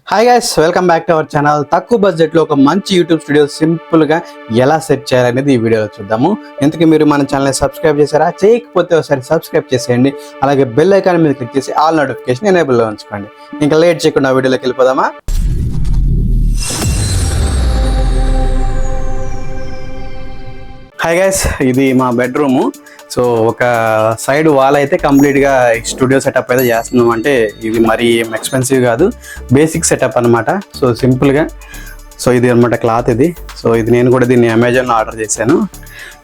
Hi guys, welcome back to our channel. తక్కువ బడ్జెట్లో ఒక మంచి యూట్యూబ్ స్టూడియో సింపుల్గా ఎలా సెట్ చేయాలనేది ఈ వీడియోలో చూద్దాము. ఇంతకీ మీరు మన ఛానల్ని సబ్స్క్రైబ్ చేశారా? చేయకపోతే ఒకసారి సబ్స్క్రైబ్ చేసేయండి. అలాగే బెల్ ఐకాన్ మీద క్లిక్ చేసి ఆల్ నోటిఫికేషన్ ఎనేబుల్లో ఉంచుకోండి. ఇంకా లేట్ చేయకుండా వీడియోలోకి వెళ్ళిపోదామా? హాయ్ గైస్, ఇది మా బెడ్రూము. సో ఒక సైడ్ వాల్ అయితే కంప్లీట్గా స్టూడియో సెటప్ అయితే చేస్తున్నాం. అంటే ఇది మరీ ఏం ఎక్స్పెన్సివ్ కాదు, బేసిక్ సెటప్ అనమాట. సో సింపుల్గా ఇది అనమాట క్లాత్ ఇది. సో ఇది నేను కూడా దీన్ని అమెజాన్లో ఆర్డర్ చేశాను.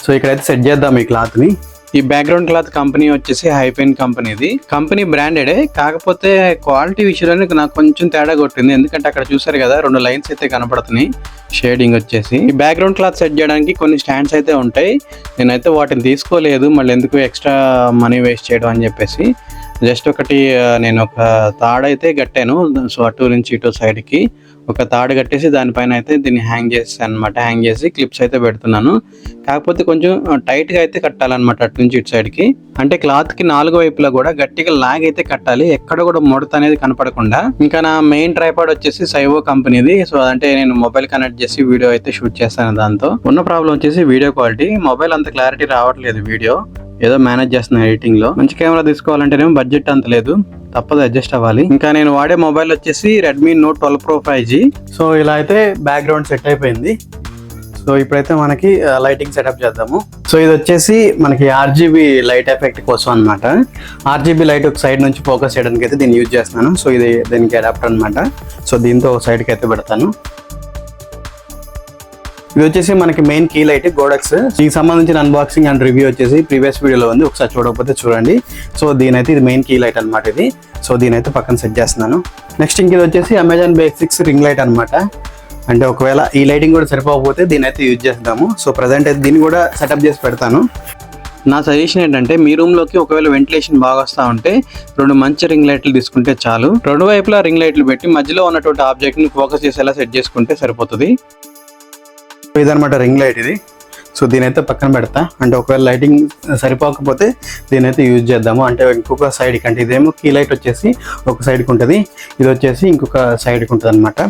సో ఇక్కడైతే సెట్ చేద్దాం ఈ క్లాత్ని. ఈ బ్యాక్గ్రౌండ్ క్లాత్ కంపెనీ వచ్చేసి హైపెన్ కంపెనీది. కంపెనీ బ్రాండెడే, కాకపోతే క్వాలిటీ విషయంలో నాకు కొంచెం తేడా కొట్టింది. ఎందుకంటే అక్కడ చూసారు కదా, 2 లైన్స్ అయితే కనపడుతున్నాయి షేడింగ్ వచ్చేసి. ఈ బ్యాక్గ్రౌండ్ క్లాత్ సెట్ చేయడానికి కొన్ని స్టాండ్స్ అయితే ఉంటాయి. నేనైతే వాటిని తీసుకోలేదు, మళ్ళీ ఎందుకు ఎక్స్ట్రా మనీ వేస్ట్ చేయడం అని చెప్పేసి జస్ట్ నేను ఒక తాడైతే కట్టాను. సో అటు నుంచి ఇటు సైడ్కి ఒక తాడు కట్టేసి దానిపైన అయితే దీన్ని హ్యాంగ్ చేస్తాను అనమాట. హ్యాంగ్ చేసి క్లిప్స్ అయితే పెడుతున్నాను. కాకపోతే కొంచెం టైట్గా అయితే కట్టాలన్నమాట అటు నుంచి ఇటు సైడ్కి. అంటే క్లాత్కి 4 వైపులా కూడా గట్టిగా లాగ్ అయితే కట్టాలి, ఎక్కడ కూడా ముడత అనేది కనపడకుండా. ఇంకా నా మెయిన్ ట్రైపాడ్ వచ్చేసి సైవో కంపెనీది. సో అంటే నేను మొబైల్ కనెక్ట్ చేసి వీడియో అయితే షూట్ చేస్తాను. దాంతో ఉన్న ప్రాబ్లం వచ్చేసి వీడియో క్వాలిటీ. మొబైల్ అంత క్లారిటీ రావట్లేదు, వీడియో ఏదో మేనేజ్ చేస్తున్నాను ఎడిటింగ్ లో. మంచి కెమెరా తీసుకోవాలంటేనేమో బడ్జెట్ అంత లేదు, తప్పదు అడ్జస్ట్ అవ్వాలి. ఇంకా నేను వాడే మొబైల్ వచ్చేసి Redmi note 12 Pro 5G. So ఇలా అయితే బ్యాక్గ్రౌండ్ సెట్ అయిపోయింది. సో ఇప్పుడైతే మనకి లైటింగ్ సెటప్ చేద్దాము. సో ఇది వచ్చేసి మనకి RGB లైట్ ఎఫెక్ట్ కోసం అనమాట. RGB లైట్ ఒక సైడ్ నుంచి ఫోకస్ చేయడానికి అయితే దీన్ని యూజ్ చేస్తున్నాను. సో ఇది దీనికి అడాప్టర్ అనమాట. సో దీంతో ఒక సైడ్కి అయితే పెడతాను. ఇది వచ్చేసి మనకి మెయిన్ కీ లైట్ గోడెక్స్. దీనికి సంబంధించిన అన్బాక్సింగ్ అండ్ రివ్యూ వచ్చేసి ప్రీవియస్ వీడియోలో ఉంది, ఒకసారి చూడకపోతే చూడండి. సో దీనైతే ఇది మెయిన్ కీ లైట్ అనమాట ఇది. సో దీనైతే పక్కన సెట్ చేస్తున్నాను. నెక్స్ట్ ఇంక ఇది వచ్చేసి అమెజాన్ బేసిక్స్ రింగ్ లైట్ అనమాట. అంటే ఒకవేళ ఈ లైటింగ్ కూడా సరిపోకపోతే దీని అయితే యూజ్ చేస్తాము. సో ప్రజెంట్ అయితే దీన్ని కూడా సెటప్ చేసి పెడతాను. నా సజెషన్ ఏంటంటే, మీ రూమ్లోకి ఒకవేళ వెంటిలేషన్ బాగా వస్తూ ఉంటే 2 మంచి రింగ్ లైట్లు తీసుకుంటే చాలు. 2 వైపులా రింగ్ లైట్లు పెట్టి మధ్యలో ఉన్నటువంటి ఆబ్జెక్ట్ని ఫోకస్ చేసేలా సెట్ చేసుకుంటే సరిపోతుంది. ఇదనమాట రింగ్ లైట్ ఇది. సో దీనైతే పక్కన పెడతా. అంటే ఒకవేళ లైటింగ్ సరిపోకపోతే దీనైతే యూజ్ చేద్దాము. అంటే ఇంకొక సైడ్కి, అంటే ఇదేమో కీ లైట్ వచ్చేసి ఒక సైడ్కి ఉంటుంది, ఇది వచ్చేసి ఇంకొక సైడ్కి ఉంటుంది అనమాట.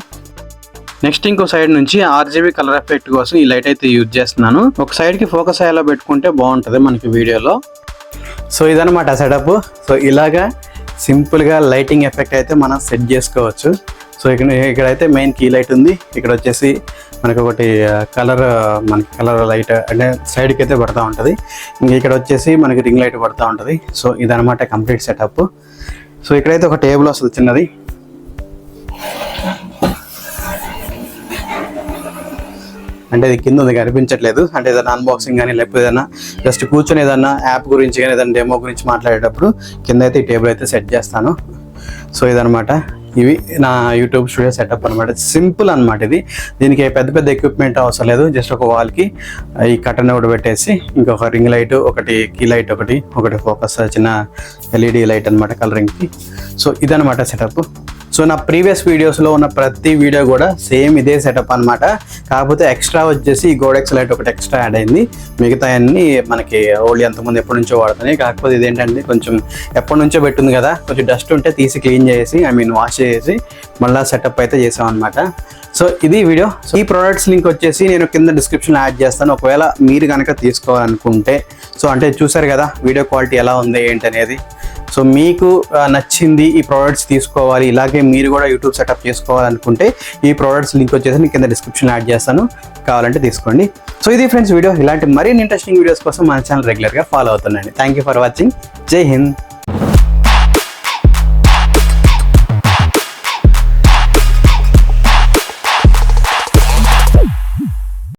నెక్స్ట్ ఇంకో సైడ్ నుంచి RGB కలర్ ఎఫెక్ట్ కోసం ఈ లైట్ అయితే యూజ్ చేస్తున్నాను. ఒక సైడ్కి ఫోకస్ అయ్యేలా పెట్టుకుంటే బాగుంటుంది మనకి వీడియోలో. సో ఇదనమాట సెటప్. సో ఇలాగా సింపుల్గా లైటింగ్ ఎఫెక్ట్ అయితే మనం సెట్ చేసుకోవచ్చు. సో ఇక్కడైతే మెయిన్ కీ లైట్ ఉంది. ఇక్కడ వచ్చేసి మనకి ఒకటి కలర్ లైట్ అంటే సైడ్కి అయితే పడుతూ ఉంటుంది. ఇంకా ఇక్కడ వచ్చేసి మనకి రింగ్ లైట్ పడుతూ ఉంటుంది. సో ఇదనమాట కంప్లీట్ సెటప్. సో ఇక్కడైతే ఒక టేబుల్ వస్తుంది చిన్నది. అంటే ఇది కింద ఉంది, కనిపించట్లేదు. అంటే ఏదైనా అన్బాక్సింగ్ కానీ లేకపోతే ఏదైనా జస్ట్ కూర్చొని ఏదైనా యాప్ గురించి కానీ ఏదైనా డెమో గురించి మాట్లాడేటప్పుడు కింద అయితే ఈ టేబుల్ అయితే సెట్ చేస్తాను. సో ఇదనమాట, ఇవి నా యూట్యూబ్ స్టూడియో సెటప్ అనమాట. సింపుల్ అనమాట ఇది. దీనికి పెద్ద ఎక్విప్మెంట్ అవసరం లేదు. జస్ట్ ఒక వాల్కి ఈ కటన్ ఒకటి పెట్టేసి ఇంకొక రింగ్ లైట్, ఒకటి కీ లైట్, ఒకటి ఫోకస్ చిన్న LED లైట్ అనమాట కలరింగ్కి. సో ఇదనమాట సెటప్. సో నా ప్రీవియస్ వీడియోస్లో ఉన్న ప్రతి వీడియో కూడా సేమ్ ఇదే సెటప్ అనమాట. కాకపోతే ఎక్స్ట్రా వచ్చేసి ఈ గోడెక్స్ లైట్ ఒకటి ఎక్స్ట్రా యాడ్ అయింది. మిగతా అన్నీ మనకి ఓన్లీ అంతకుముందు ఎప్పటి నుంచో వాడుతున్నాయి. కాకపోతే ఇదేంటంటే కొంచెం ఎప్పటి నుంచో పెట్టింది కదా, కొంచెం డస్ట్ ఉంటే తీసి క్లీన్ చేసి వాష్ చేసి మళ్ళీ సెటప్ అయితే చేసాం అనమాట. సో ఇది వీడియో. సో ఈ ప్రొడక్ట్స్ లింక్ వచ్చేసి నేను కింద డిస్క్రిప్షన్లో యాడ్ చేస్తాను. ఒకవేళ మీరు కనుక తీసుకోవాలనుకుంటే, సో అంటే చూసారు కదా వీడియో క్వాలిటీ ఎలా ఉంది ఏంటనేది. సో మీకు నచ్చింది, ఈ ప్రోడక్ట్స్ తీసుకోవాలి, ఇలాగే మీరు కూడా యూట్యూబ్ సెటప్ చేసుకోవాలనుకుంటే ఈ ప్రోడక్ట్స్ లింక్ వచ్చేసి నేను కింద డిస్క్రిప్షన్లో యాడ్ చేస్తాను, కావాలంటే తీసుకోండి. సో ఇది ఫ్రెండ్స్ వీడియో. ఇలాంటి మరిన్ని ఇంట్రెస్టింగ్ వీడియోస్ కోసం మన ఛానల్ రెగ్యులర్గా ఫాలో అవుతుండండి. Thank you for watching. Jai Hind.